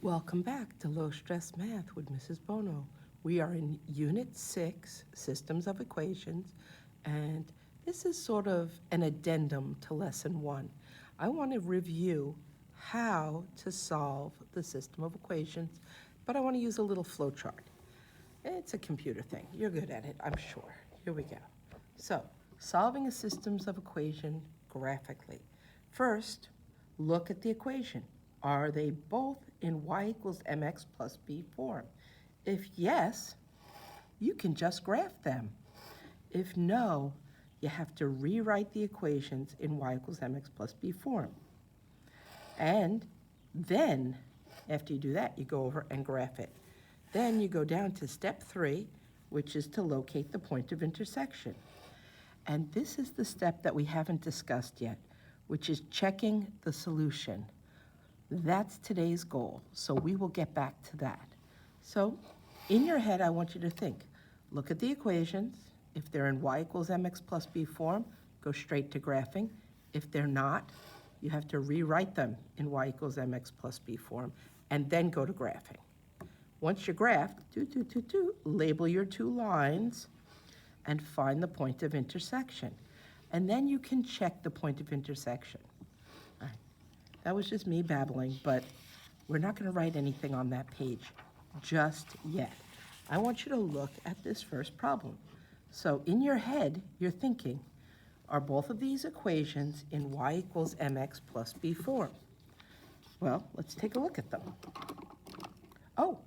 Welcome back to Low Stress Math with Mrs. Bono. We are in Unit 6, Systems of Equations, and this is sort of an addendum to Lesson 1. I want to review how to solve the system of equations, but I want to use a little flowchart. It's a computer thing. You're good at it, I'm sure. Here we go. So, solving a systems of equation graphically. First, look at the equation. Are they both in y equals mx plus b form? If yes, you can just graph them. If no, you have to rewrite the equations in y equals mx plus b form. And then, after you do that, you go over and graph it. Then you go down to step 3, which is to locate the point of intersection. And this is the step that we haven't discussed yet, which is checking the solution. That's today's goal, so we will get back to that. So in your head, I want you to think, look at the equations. If they're in y equals mx plus b form, go straight to graphing. If they're not, you have to rewrite them in y equals mx plus b form, and then go to graphing. Once you're graphed, label your two lines and find the point of intersection. And then you can check the point of intersection. That was just me babbling, but we're not going to write anything on that page just yet. I want you to look at this first problem. So in your head, you're thinking, are both of these equations in y equals mx plus b form? Well, let's take a look at them. Oh,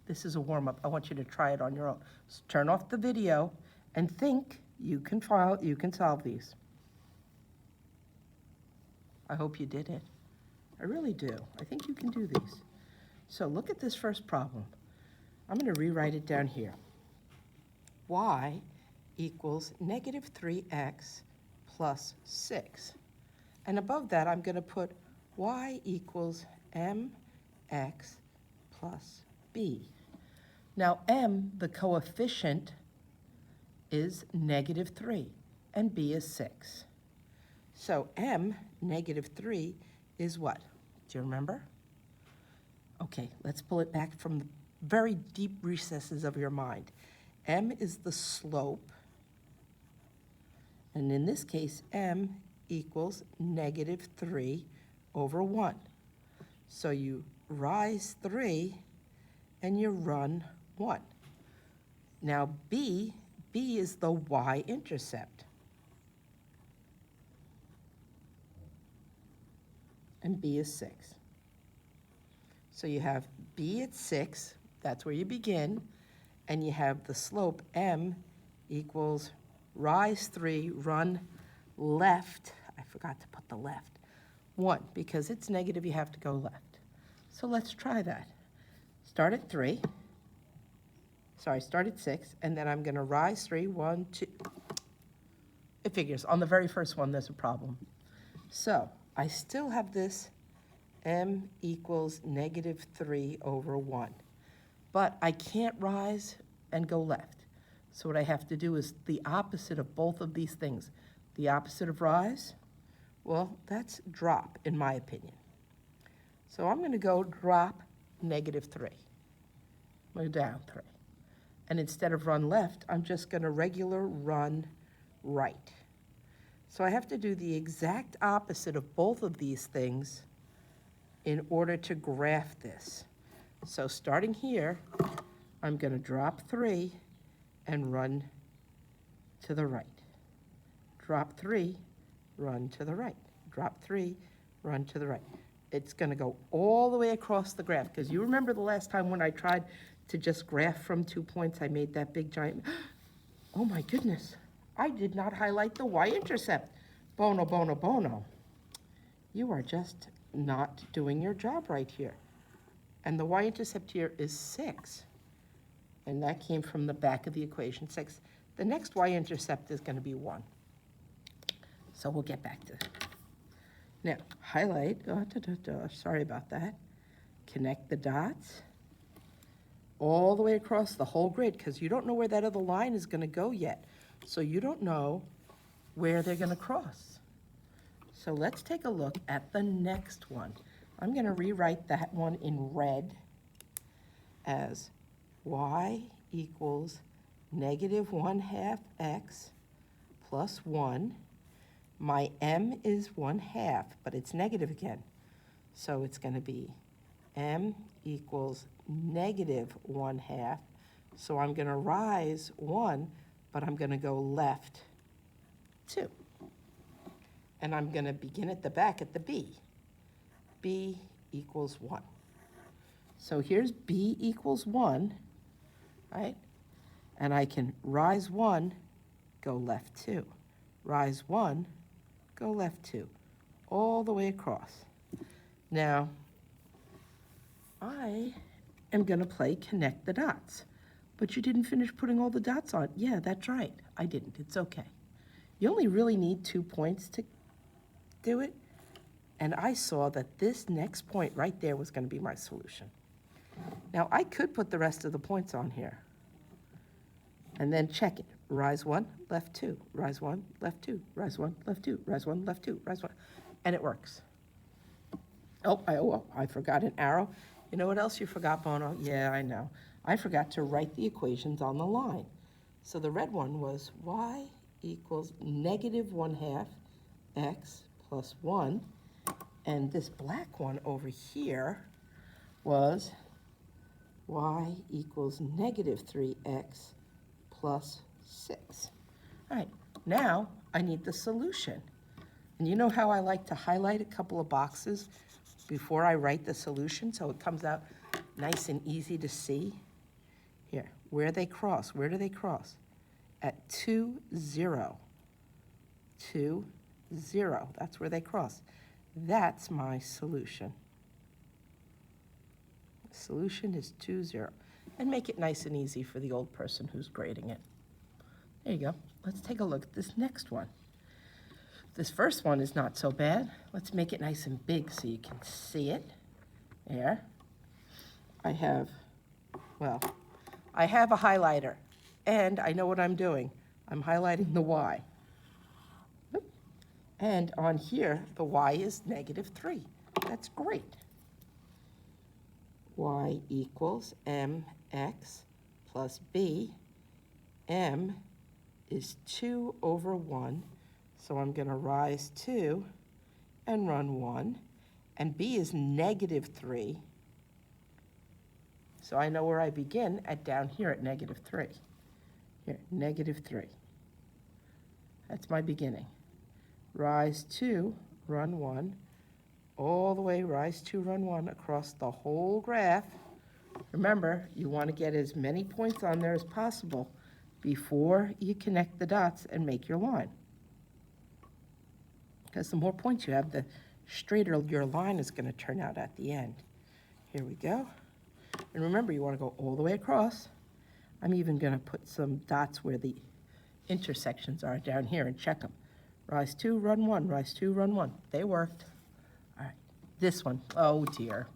this is a warm-up. I want you to try it on your own. So turn off the video and think you can solve these. I hope you did it. I really do. I think you can do these. So look at this first problem. I'm going to rewrite it down here. Y equals negative 3x plus 6. And above that, I'm going to put y equals mx plus b. Now, m, the coefficient, is negative 3, and b is 6. So m, negative 3, is what? Do you remember? Okay, let's pull it back from the very deep recesses of your mind. M is the slope, and in this case, m equals negative 3 over 1. So you rise 3 and you run 1. Now b is the y-intercept. And b is 6. So you have b at 6, that's where you begin, and you have the slope m equals rise 3, run left, I forgot to put the left, 1, because it's negative, you have to go left. So let's try that. Start at 6, and then I'm gonna rise 3, 1, 2. It figures, on the very first one, there's a problem. So I still have this m equals negative 3 over 1. But I can't rise and go left. So what I have to do is the opposite of both of these things. The opposite of rise, well, that's drop, in my opinion. So I'm going to go drop negative 3. I'm going to go down 3. And instead of run left, I'm just going to regular run right. So I have to do the exact opposite of both of these things in order to graph this. So starting here, I'm going to drop 3 and run to the right. Drop 3, run to the right. Drop 3, run to the right. It's going to go all the way across the graph, because you remember the last time when I tried to just graph from 2 points, I made that big giant, oh my goodness. I did not highlight the y-intercept. Bono, bono, bono. You are just not doing your job right here. And the y-intercept here is 6. And that came from the back of the equation, 6. The next y-intercept is going to be 1. So we'll get back to it. Now, highlight, sorry about that. Connect the dots all the way across the whole grid, because you don't know where that other line is going to go yet. So you don't know where they're going to cross. So let's take a look at the next one. I'm going to rewrite that one in red as y equals negative 1/2 x plus 1. My m is 1/2, but it's negative again. So it's going to be m equals negative 1/2. So I'm going to rise 1, but I'm going to go left 2. And I'm going to begin at the back at the b. b equals 1. So here's b equals 1, right? And I can rise 1, go left 2. Rise 1, go left 2, all the way across. Now, I am going to play connect the dots. But you didn't finish putting all the dots on. Yeah, that's right. I didn't. It's okay. You only really need 2 points to do it. And I saw that this next point right there was going to be my solution. Now, I could put the rest of the points on here and then check it. Rise 1, left 2, rise 1, left 2, rise 1, left 2, rise 1, left 2, rise 1. And it works. Oh, I forgot an arrow. You know what else you forgot, Bono? Yeah, I know. I forgot to write the equations on the line. So the red one was y equals negative 1/2 x plus 1. And this black one over here was y equals negative 3x plus 6. All right, now I need the solution. And you know how I like to highlight a couple of boxes before I write the solution so it comes out nice and easy to see? Here, where they cross, where do they cross? At 2, 0. 2, 0, that's where they cross. That's my solution. The solution is 2, 0. And make it nice and easy for the old person who's grading it. There you go. Let's take a look at this next one. This first one is not so bad. Let's make it nice and big so you can see it. There. I have a highlighter, and I know what I'm doing. I'm highlighting the y. And on here, the y is negative 3. That's great. Y equals mx plus b. M is 2 over 1. So I'm going to rise 2 and run 1. And b is negative 3. So I know where I begin at down here at negative 3. Here, negative 3. That's my beginning. Rise 2, run 1, all the way, rise 2, run 1 across the whole graph. Remember, you want to get as many points on there as possible before you connect the dots and make your line. Because the more points you have, the straighter your line is going to turn out at the end. Here we go. And remember, you want to go all the way across. I'm even going to put some dots where the intersections are down here and check them. Rise 2, run 1, rise 2, run 1. They worked. All right, this one, oh dear.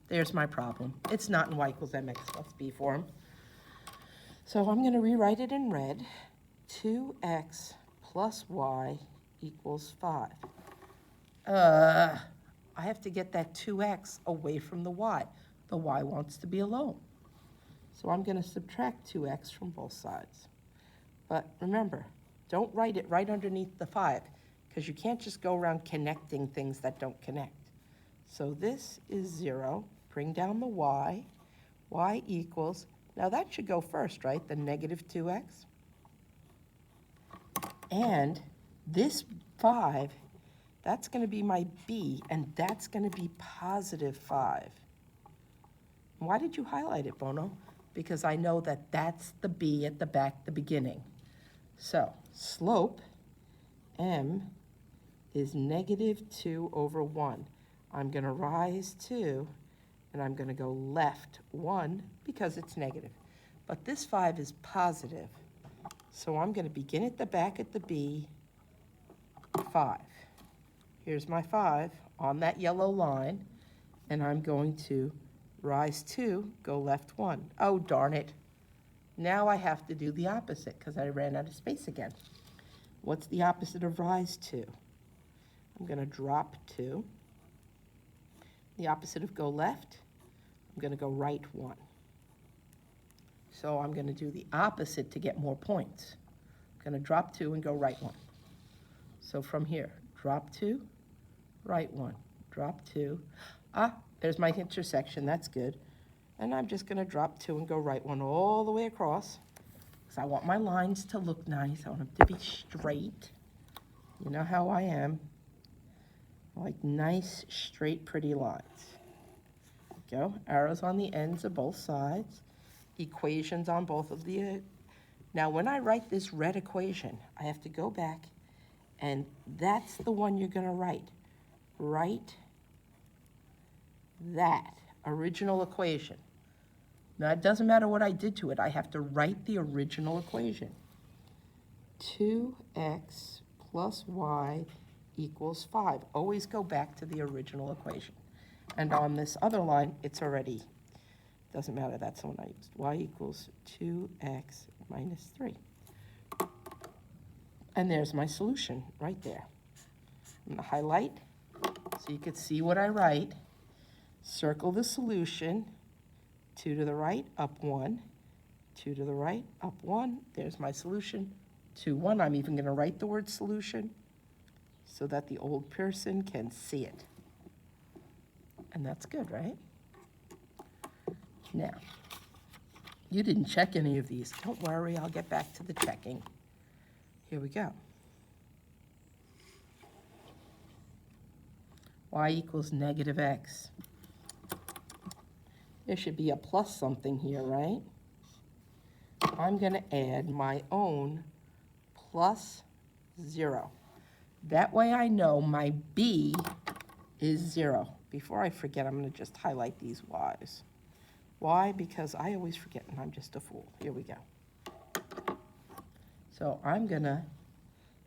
There's my problem. It's not in y equals mx plus b form. So I'm going to rewrite it in red. 2x plus y equals 5. I have to get that 2x away from the y. The y wants to be alone. So I'm going to subtract 2x from both sides. But remember, don't write it right underneath the 5, because you can't just go around connecting things that don't connect. So this is 0. Bring down the y. Y equals, now that should go first, right? The negative 2x. And this 5, that's going to be my b, and that's going to be positive 5. Why did you highlight it, Bono? Because I know that that's the b at the back, the beginning. So slope, m, is negative 2 over 1. I'm going to rise 2, and I'm going to go left 1 because it's negative. But this 5 is positive. So I'm going to begin at the back at the b, 5. Here's my 5 on that yellow line, and I'm going to rise 2, go left 1. Oh, darn it. Now I have to do the opposite because I ran out of space again. What's the opposite of rise 2? I'm going to drop 2. The opposite of go left, I'm going to go right 1. So I'm going to do the opposite to get more points. I'm going to drop 2 and go right 1. So from here, drop 2, right 1, drop 2. There's my intersection, that's good. And I'm just going to drop 2 and go right 1 all the way across, because I want my lines to look nice. I want them to be straight. You know how I am. I like nice, straight, pretty lines. Go, arrows on the ends of both sides, equations on both of the. Now when I write this red equation, I have to go back, and that's the one you're going to write. Write that original equation. Now it doesn't matter what I did to it, I have to write the original equation. 2x plus y equals 5. Always go back to the original equation. And on this other line, it's already, doesn't matter, that's the one I used. Y equals 2x minus 3. And there's my solution right there. I'm going to highlight so you can see what I write. Circle the solution. 2 to the right, up 1. 2 to the right, up 1. There's my solution. 2, 1. I'm even going to write the word solution so that the old person can see it. And that's good, right? Now, you didn't check any of these. Don't worry, I'll get back to the checking. Here we go. Y equals negative x. There should be a plus something here, right? I'm going to add my own plus 0. That way I know my b is 0. Before I forget, I'm going to just highlight these y's. Why? Because I always forget and I'm just a fool. Here we go. So I'm going to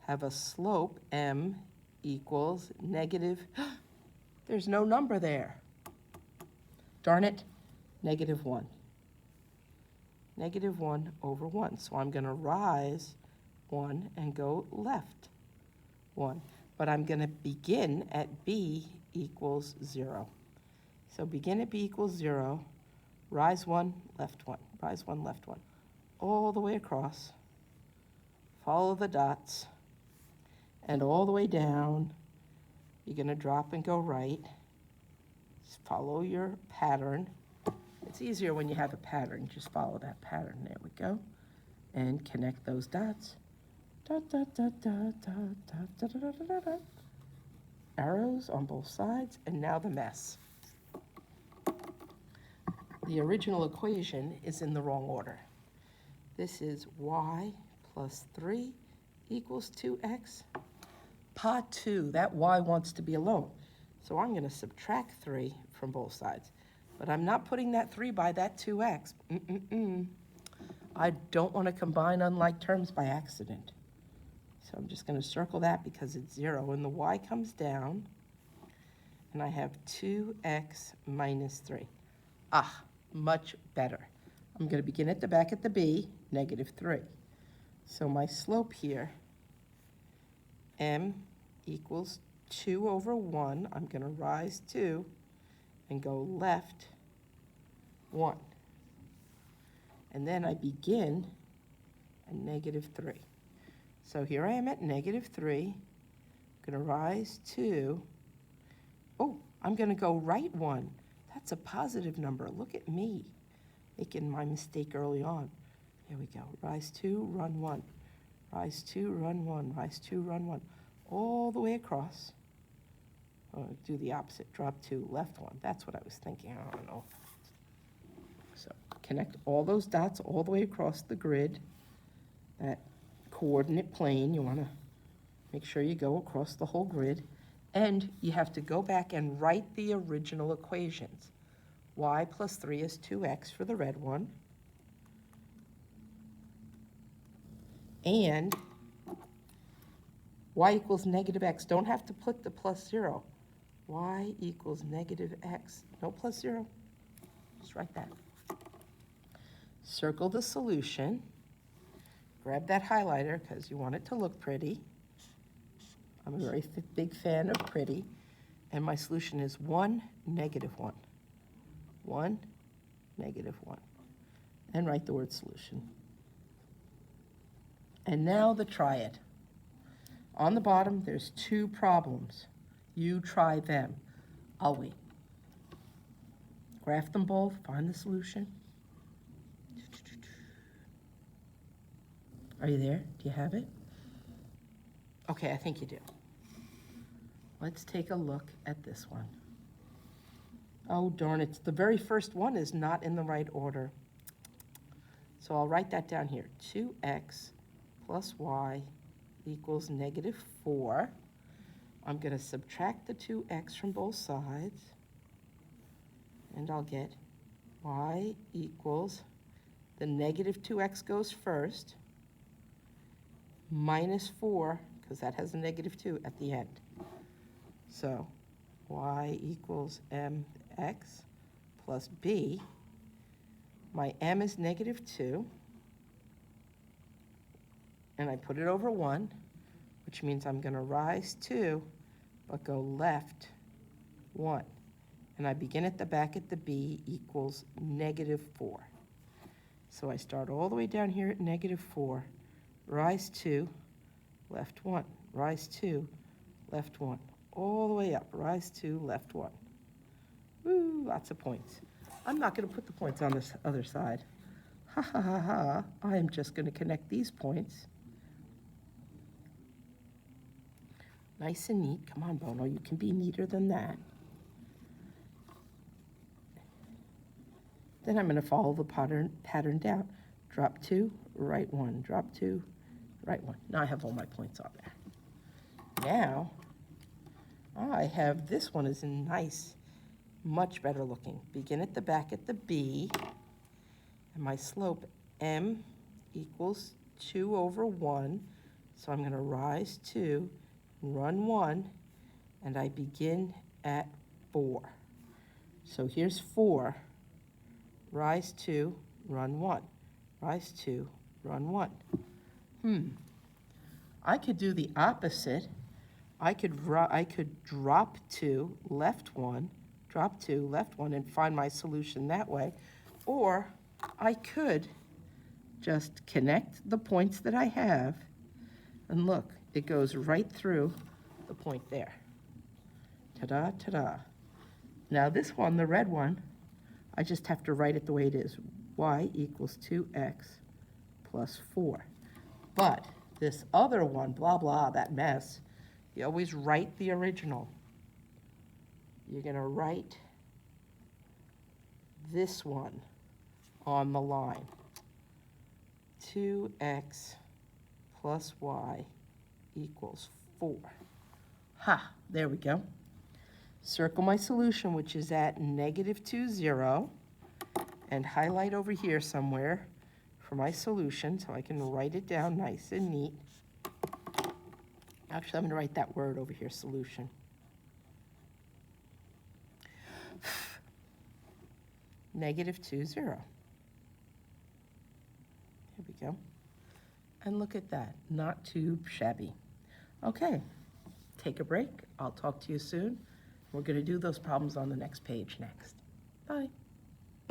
have a slope m equals negative. There's no number there. Darn it. Negative 1. Negative 1 over 1. So I'm going to rise 1 and go left 1. But I'm going to begin at b equals 0. So begin at b equals 0, rise 1, left 1, rise 1, left 1, all the way across. Follow the dots, and all the way down, you're going to drop and go right. Just follow your pattern. It's easier when you have a pattern. Just follow that pattern. There we go. And connect those dots. Dot, dot, dot, dot, dot, dot, dot, dot, dot, dot, dot. Arrows on both sides, and now the mess. The original equation is in the wrong order. This is y plus 3 equals 2x. Pa 2, that y wants to be alone. So I'm going to subtract 3 from both sides. But I'm not putting that 3 by that 2x. I don't want to combine unlike terms by accident. So I'm just going to circle that because it's 0. And the y comes down. And I have 2x minus 3. Much better. I'm going to begin at the back at the b, negative 3. So my slope here, m equals 2 over 1. I'm going to rise 2 and go left 1. And then I begin at negative 3. So here I am at negative 3. I'm going to rise 2. Oh, I'm going to go right 1. That's a positive number. Look at me making my mistake early on. Here we go. Rise 2, run 1. Rise 2, run 1. Rise 2, run 1. All the way across. Do the opposite. Drop 2, left 1. That's what I was thinking. I don't know. So connect all those dots all the way across the grid. That coordinate plane, you want to make sure you go across the whole grid. And you have to go back and write the original equations. Y plus 3 is 2x for the red one. And y equals negative x. Don't have to put the plus 0. Y equals negative x. No plus 0. Just write that. Circle the solution. Grab that highlighter because you want it to look pretty. I'm a very big fan of pretty. And my solution is 1, negative 1. 1, negative 1. And write the word solution. And now the triad. On the bottom, there's 2 problems. You try them. I'll wait. Graph them both, find the solution. Are you there? Do you have it? Okay, I think you do. Let's take a look at this one. Oh, darn it. The very first one is not in the right order. So I'll write that down here. 2x plus y equals negative 4. I'm going to subtract the 2x from both sides. And I'll get y equals, the negative 2x goes first, minus 4, because that has a negative 2 at the end. So y equals mx plus b. My m is negative 2, and I put it over 1, which means I'm going to rise 2, but go left 1. And I begin at the back at the b equals negative 4. So I start all the way down here at negative 4, rise 2, left 1, rise 2, left 1, all the way up, rise 2, left 1. Woo, lots of points. I'm not going to put the points on this other side. Ha ha ha ha, I am just going to connect these points. Nice and neat. Come on, Bono, you can be neater than that. Then I'm going to follow the pattern down. Drop 2, right 1, drop 2, right 1. Now I have all my points on there. Now, I have this one is nice, much better looking. Begin at the back at the b, and my slope m equals 2 over 1. So I'm going to rise 2, run 1, and I begin at 4. So here's 4. Rise 2, run 1. Rise 2, run 1. I could do the opposite. I could drop 2, left 1, drop 2, left 1, and find my solution that way. Or I could just connect the points that I have, and look, it goes right through the point there. Ta-da, ta-da. Now this one, the red one, I just have to write it the way it is. Y equals 2x plus 4. But this other one, blah, blah, that mess, you always write the original. You're going to write this one on the line. 2x plus y equals 4. Ha, there we go. Circle my solution, which is at negative 2, 0, and highlight over here somewhere for my solution so I can write it down nice and neat. Actually, I'm going to write that word over here, solution. Negative 2, 0. Here we go. And look at that, not too shabby. Okay, take a break. I'll talk to you soon. We're going to do those problems on the next page next. Bye.